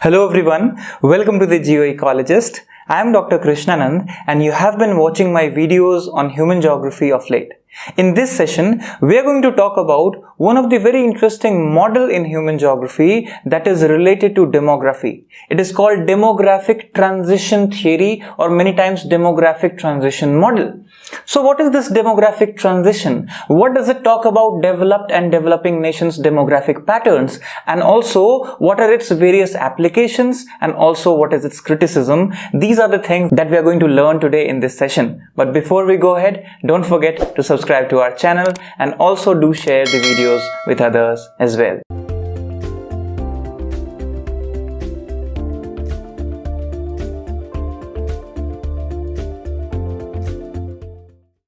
Hello everyone, welcome to the Geo Ecologist. I am Dr. Krishnanand and you have been watching my videos on human geography of late. In this session, we are going to talk about one of the very interesting model in human geography that is related to demography. It is called demographic transition theory or many times demographic transition model. So what is this demographic transition? What does it talk about developed and developing nations' demographic patterns? And also what are its various applications and also what is its criticism? These are the things that we are going to learn today in this session. But before we go ahead, don't forget to subscribe to our channel and also do share the videos with others as well.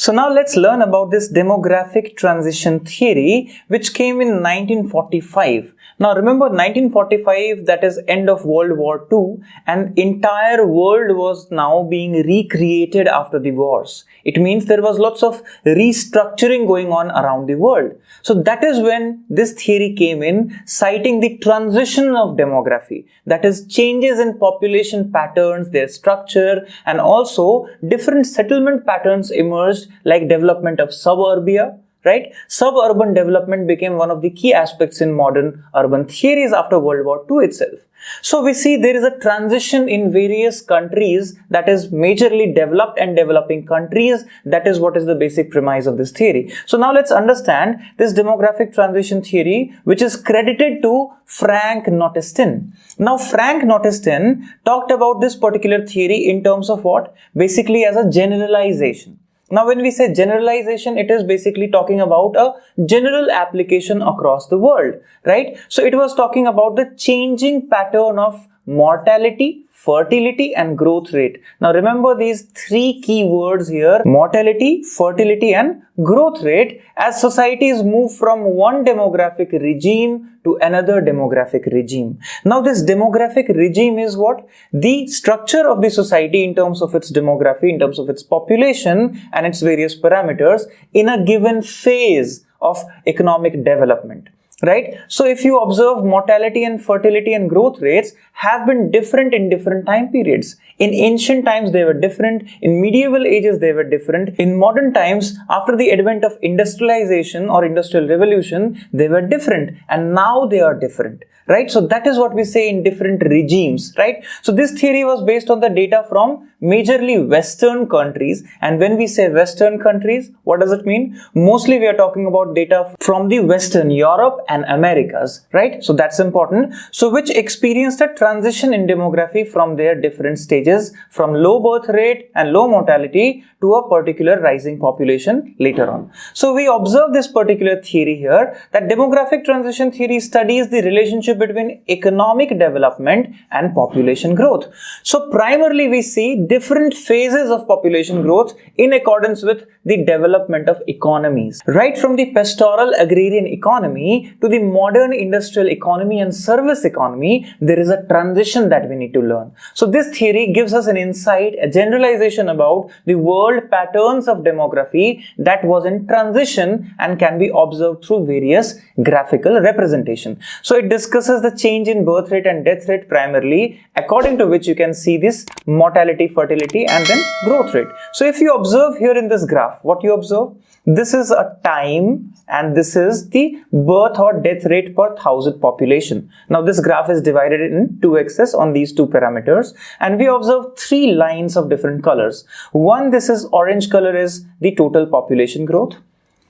So now let's learn about this demographic transition theory which came in 1945. Now remember 1945, that is end of World War II, and entire world was now being recreated after the wars. It means there was lots of restructuring going on around the world. So that is when this theory came in, citing the transition of demography, that is changes in population patterns, their structure, and also different settlement patterns emerged, like development of suburbia, right? Suburban development became one of the key aspects in modern urban theories after World War II itself. So we see there is a transition in various countries, that is majorly developed and developing countries. That is what is the basic premise of this theory. So now let's understand this demographic transition theory, which is credited to Frank Nottestein. Now Frank Nottestein talked about this particular theory in terms of what? Basically as a generalization. Now when we say generalization, it is basically talking about a general application across the world, right? So it was talking about the changing pattern of mortality, fertility and growth rate. Now remember these three key words here: mortality, fertility and growth rate, as societies move from one demographic regime to another demographic regime. Now this demographic regime is what? The structure of the society in terms of its demography, in terms of its population and its various parameters in a given phase of economic development. Right? So if you observe, mortality and fertility and growth rates have been different in different time periods. In ancient times they were different, in medieval ages they were different, in modern times after the advent of industrialization or industrial revolution they were different, and now they are different. Right? So that is what we say in different regimes, right? So this theory was based on the data from majorly Western countries. And when we say Western countries, what does it mean? Mostly we are talking about data from the Western Europe and Americas, right? So that's important. So which experienced a transition in demography from their different stages, from low birth rate and low mortality to a particular rising population later on. So we observe this particular theory here, that demographic transition theory studies the relationship between economic development and population growth. So primarily we see different phases of population growth in accordance with the development of economies. Right from the pastoral agrarian economy to the modern industrial economy and service economy, there is a transition that we need to learn. So this theory gives us an insight, a generalization about the world patterns of demography that was in transition and can be observed through various graphical representation. So it discusses the change in birth rate and death rate primarily, according to which you can see this mortality, fertility and then growth rate. So if you observe here in this graph, what you observe? This is a time and this is the birth or death rate per 1,000 population. Now this graph is divided in two axes on these two parameters, and we observe three lines of different colors. One, this is orange color is the total population growth,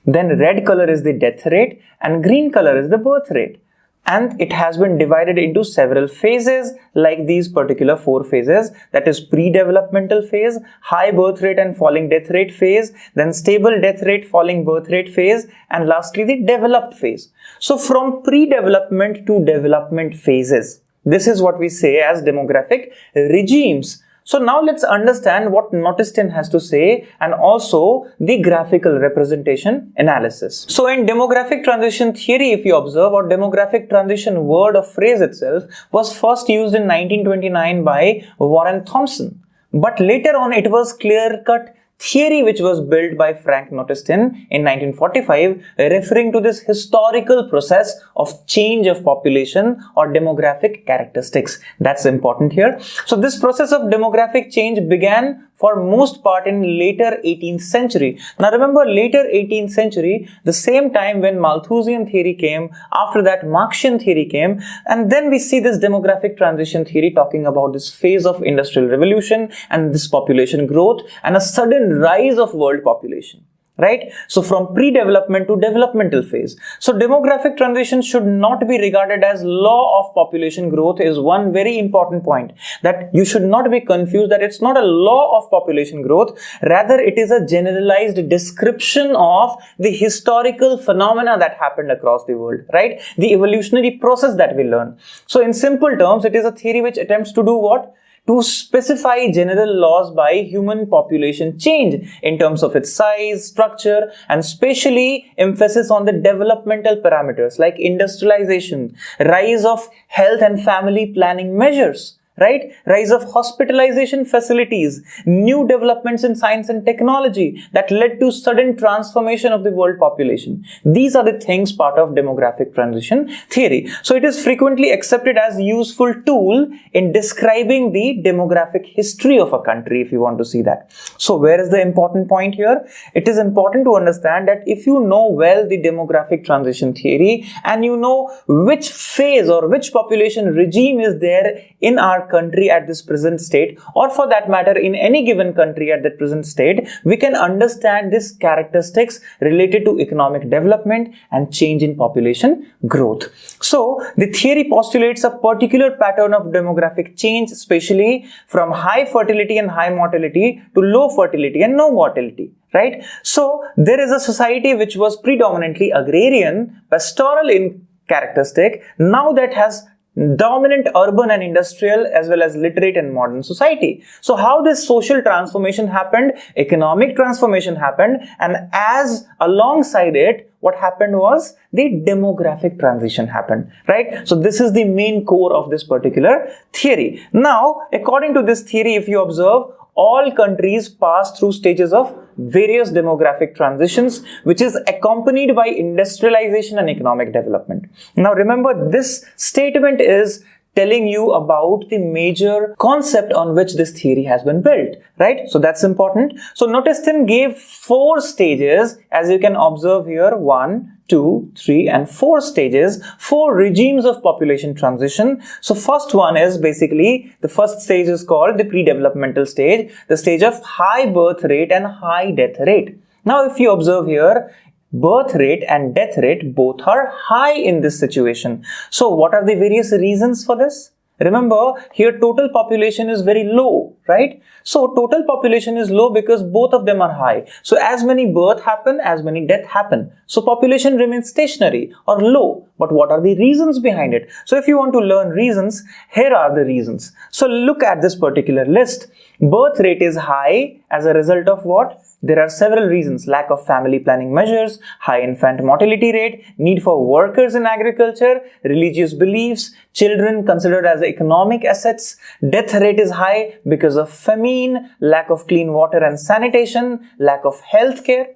then red color is the death rate and green color is the birth rate. And it has been divided into several phases, like these particular four phases, that is pre-developmental phase, high birth rate and falling death rate phase, then stable death rate, falling birth rate phase, and lastly the developed phase. So from pre-development to development phases, this is what we say as demographic regimes. So now let's understand what Nottestein has to say and also the graphical representation analysis. So in demographic transition theory, if you observe, or demographic transition word or phrase itself was first used in 1929 by Warren Thompson. But later on it was clear-cut theory which was built by Frank Notistin in 1945, referring to this historical process of change of population or demographic characteristics. That's important here. So this process of demographic change began for most part in later 18th century. Now remember, later 18th century, the same time when Malthusian theory came, after that Marxian theory came, and then we see this demographic transition theory talking about this phase of industrial revolution and this population growth and a sudden rise of world population. Right? So from pre-development to developmental phase. So demographic transition should not be regarded as law of population growth is one very important point, that you should not be confused that it's not a law of population growth, rather it is a generalized description of the historical phenomena that happened across the world, right? The evolutionary process that we learn. So in simple terms, it is a theory which attempts to do what? To specify general laws by human population change in terms of its size, structure, and especially emphasis on the developmental parameters like industrialization, rise of health and family planning measures, right? Rise of hospitalization facilities, new developments in science and technology that led to sudden transformation of the world population. These are the things part of demographic transition theory. So it is frequently accepted as useful tool in describing the demographic history of a country, if you want to see that. So where is the important point here? It is important to understand that if you know well the demographic transition theory and you know which phase or which population regime is there in our country at this present state, or for that matter in any given country at that present state, we can understand these characteristics related to economic development and change in population growth. So the theory postulates a particular pattern of demographic change, especially from high fertility and high mortality to low fertility and no mortality. Right? So there is a society which was predominantly agrarian, pastoral in characteristic, now that has dominant urban and industrial as well as literate and modern society. So how this social transformation happened, economic transformation happened, and as alongside it, what happened was the demographic transition happened, right? So this is the main core of this particular theory. Now, according to this theory, if you observe, all countries pass through stages of various demographic transitions, which is accompanied by industrialization and economic development. Now remember, this statement is telling you about the major concept on which this theory has been built, right? So that's important. So Notistin gave 4 stages, as you can observe here, 1, 2, 3 and 4 stages, 4 regimes of population transition. So first one is basically, the first stage is called the pre-developmental stage, the stage of high birth rate and high death rate. Now if you observe here, birth rate and death rate both are high in this situation. So what are the various reasons for this? Remember, here total population is very low, right? So total population is low because both of them are high. So as many birth happen, as many death happen. So population remains stationary or low. But what are the reasons behind it? So if you want to learn reasons, here are the reasons. So look at this particular list. Birth rate is high as a result of what? There are several reasons: lack of family planning measures, high infant mortality rate, need for workers in agriculture, religious beliefs, children considered as economic assets. Death rate is high because of famine, lack of clean water and sanitation, lack of health care.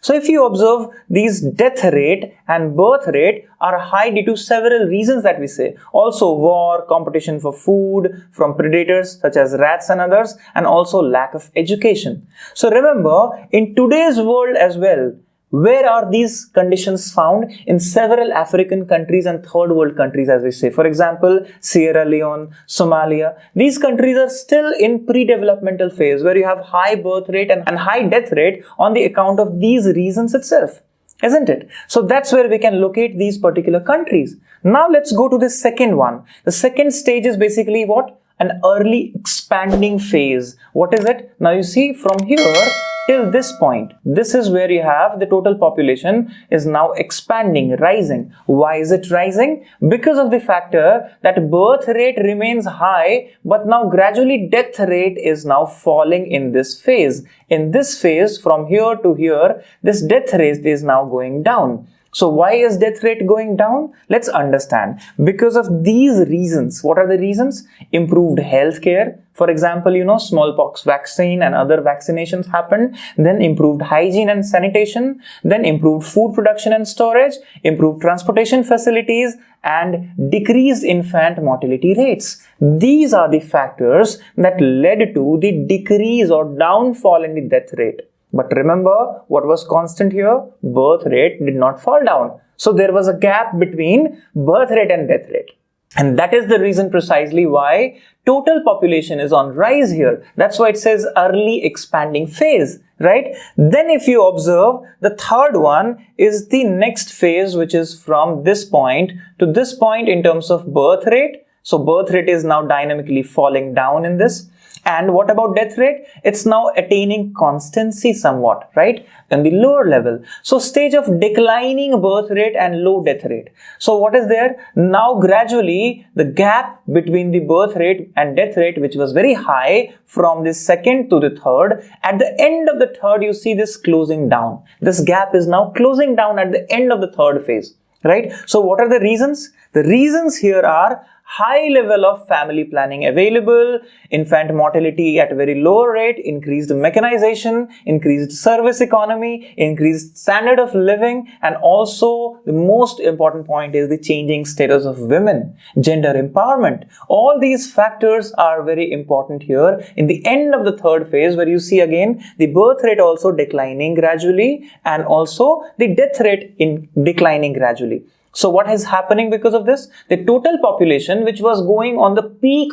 So if you observe, these death rate and birth rate are high due to several reasons that we say. Also war, competition for food from predators such as rats and others, and also lack of education. So remember, in today's world as well, where are these conditions found? In several African countries and third world countries, as we say. For example, Sierra Leone, Somalia. These countries are still in pre-developmental phase where you have high birth rate and high death rate on the account of these reasons itself. Isn't it? So that's where we can locate these particular countries. Now let's go to the second one. The second stage is basically what? An early expanding phase. What is it? Now you see, from here till this point, this is where you have the total population is now expanding, rising. Why is it rising? Because of the factor that birth rate remains high, but now gradually death rate is now falling in this phase. In this phase, from here to here, this death rate is now going down. So why is death rate going down? Let's understand. Because of these reasons. What are the reasons? Improved healthcare. For example, smallpox vaccine and other vaccinations happened. Then improved hygiene and sanitation. Then improved food production and storage. Improved transportation facilities and decreased infant mortality rates. These are the factors that led to the decrease or downfall in the death rate. But remember, what was constant here? Birth rate did not fall down. So there was a gap between birth rate and death rate. And that is the reason precisely why total population is on rise here. That's why it says early expanding phase, right? Then if you observe, the third one is the next phase, which is from this point to this point in terms of birth rate. So birth rate is now dynamically falling down in this. And what about death rate? It's now attaining constancy somewhat, right? In the lower level. So stage of declining birth rate and low death rate. So what is there? Now gradually the gap between the birth rate and death rate, which was very high from the second to the third, at the end of the third, you see this closing down. This gap is now closing down at the end of the third phase, right? So what are the reasons? The reasons here are high level of family planning available, infant mortality at a very low rate, increased mechanization, increased service economy, increased standard of living, and also the most important point is the changing status of women, gender empowerment. All these factors are very important here in the end of the third phase, where you see again the birth rate also declining gradually and also the death rate declining gradually. So what is happening because of this? The total population, which was going on the peak,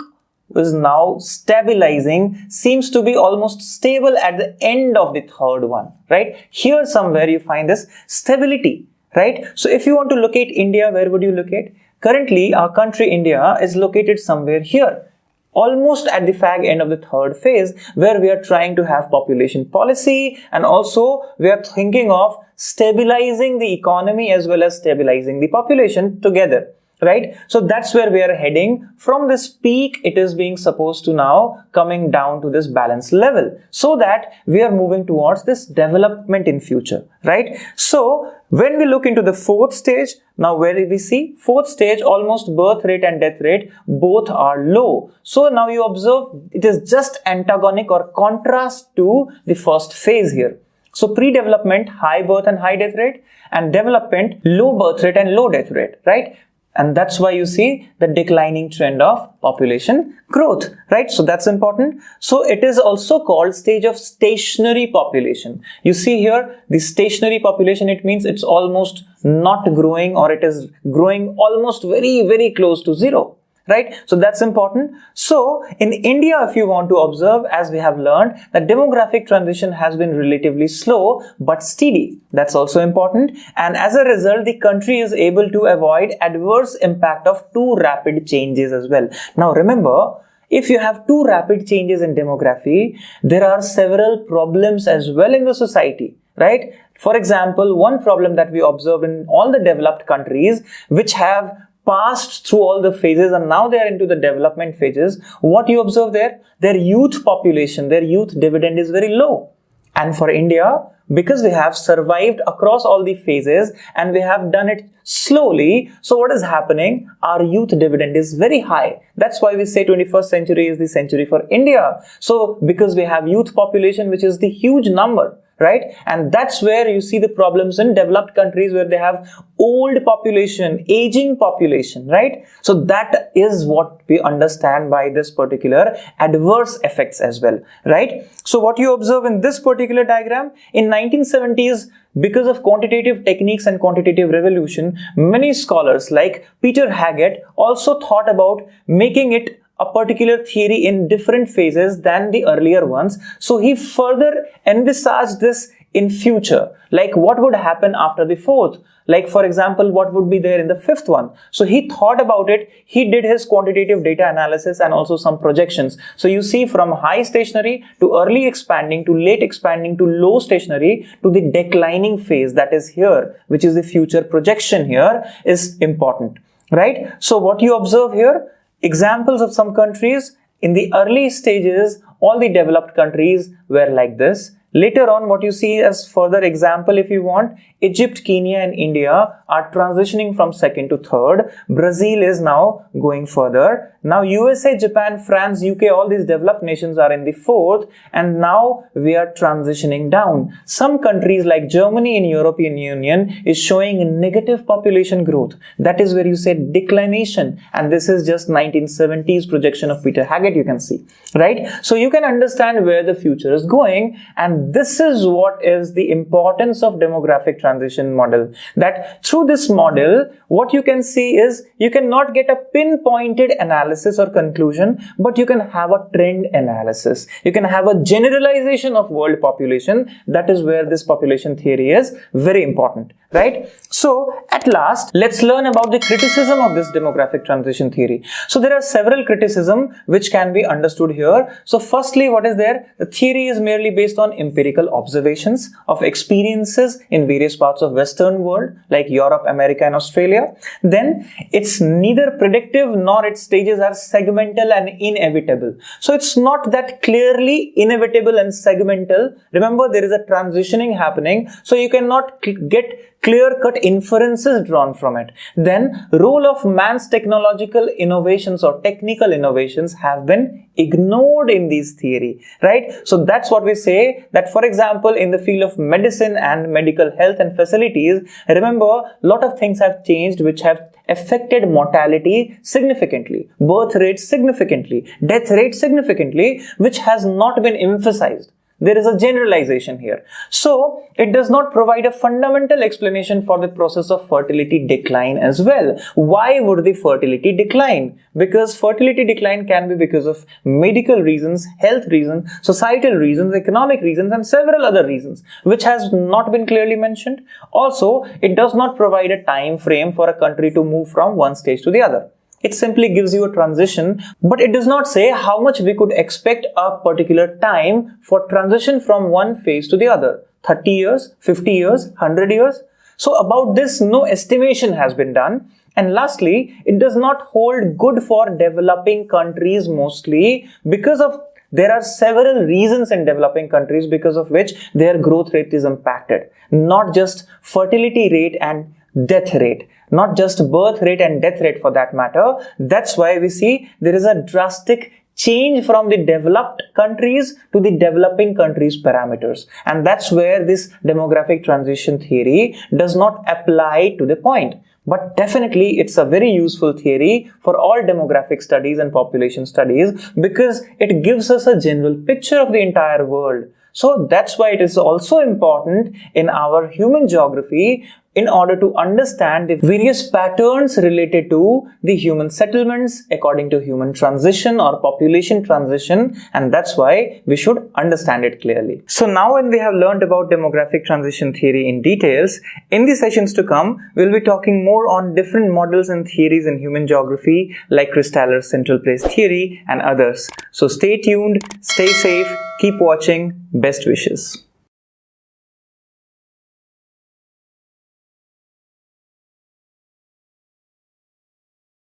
is now stabilizing, seems to be almost stable at the end of the third one, right? Here somewhere you find this stability, right? So if you want to locate India, where would you locate? Currently, our country India is located somewhere here, almost at the fag end of the third phase, where we are trying to have population policy, and also we are thinking of stabilizing the economy as well as stabilizing the population together, right? So that's where we are heading. From this peak, it is being supposed to now coming down to this balance level, so that we are moving towards this development in future, right? So when we look into the fourth stage, now where do we see? Fourth stage, almost birth rate and death rate, both are low. So now you observe it is just antagonic or contrast to the first phase here. So pre-development, high birth and high death rate, and development, low birth rate and low death rate, right? And that's why you see the declining trend of population growth, right? So that's important. So it is also called stage of stationary population. You see here the stationary population, it means it's almost not growing, or it is growing almost very, very close to zero, right? So that's important. So in India, if you want to observe, as we have learned, that demographic transition has been relatively slow but steady. That's also important. And as a result, the country is able to avoid adverse impact of too rapid changes as well. Now remember, if you have too rapid changes in demography, there are several problems as well in the society, right? For example, one problem that we observe in all the developed countries which have passed through all the phases and now they are into the development phases, what you observe there? Their youth population, their youth dividend is very low. And for India, because we have survived across all the phases and we have done it slowly, so what is happening? Our youth dividend is very high. That's why we say 21st century is the century for India. So because we have youth population, which is the huge number, right? And that's where you see the problems in developed countries, where they have old population, aging population, right? So that is what we understand by this particular adverse effects as well, right? So what you observe in this particular diagram, in 1970s, because of quantitative techniques and quantitative revolution, many scholars like Peter Haggett also thought about making it a particular theory in different phases than the earlier ones. So he further envisaged this in future, like what would happen after the fourth, like for example what would be there in the fifth one. So he thought about it, he did his quantitative data analysis and also some projections. So you see, from high stationary to early expanding to late expanding to low stationary to the declining phase, that is here, which is the future projection here, is important, right? So what you observe here, examples of some countries in the early stages, all the developed countries were like this. Later on, what you see as further example, if you want, Egypt, Kenya and India are transitioning from second to third. Brazil is now going further. Now USA, Japan, France, UK, all these developed nations are in the fourth, and now we are transitioning down. Some countries like Germany in European Union is showing negative population growth. That is where you say declination, and this is just 1970s projection of Peter Haggett, you can see, right? So you can understand where the future is going, and this is what is the importance of demographic transition model. That through this model, what you can see is you cannot get a pinpointed analysis or conclusion, but you can have a trend analysis. You can have a generalization of world population. That is where this population theory is very important, right? So at last, let's learn about the criticism of this demographic transition theory. So there are several criticisms which can be understood here. So firstly, what is there? The theory is merely based on empirical observations of experiences in various parts of Western world like Europe, America and Australia. Then it's neither predictive nor its stages are segmental and inevitable. So it's not that clearly inevitable and segmental. Remember, there is a transitioning happening, so you cannot get clear-cut inferences drawn from it. Then role of man's technological innovations or technical innovations have been ignored in this theory, right? So that's what we say, that for example in the field of medicine and medical health and facilities, remember a lot of things have changed which have affected mortality significantly, birth rates significantly, death rate significantly, which has not been emphasized. There is a generalization here. So it does not provide a fundamental explanation for the process of fertility decline as well. Why would the fertility decline? Because fertility decline can be because of medical reasons, health reasons, societal reasons, economic reasons and several other reasons which has not been clearly mentioned. Also, it does not provide a time frame for a country to move from one stage to the other. It simply gives you a transition, but it does not say how much we could expect a particular time for transition from one phase to the other. 30 years, 50 years, 100 years. So about this, no estimation has been done. And lastly, it does not hold good for developing countries mostly because of there are several reasons in developing countries because of which their growth rate is impacted. Not just fertility rate and death rate, not just birth rate and death rate for that matter. That's why we see there is a drastic change from the developed countries to the developing countries parameters. And that's where this demographic transition theory does not apply to the point. But definitely it's a very useful theory for all demographic studies and population studies because it gives us a general picture of the entire world. So that's why it is also important in our human geography in order to understand the various patterns related to the human settlements according to human transition or population transition, and that's why we should understand it clearly. So now when we have learned about demographic transition theory in details, in the sessions to come, we'll be talking more on different models and theories in human geography like Kristaller's central place theory and others. So stay tuned, stay safe, keep watching, best wishes.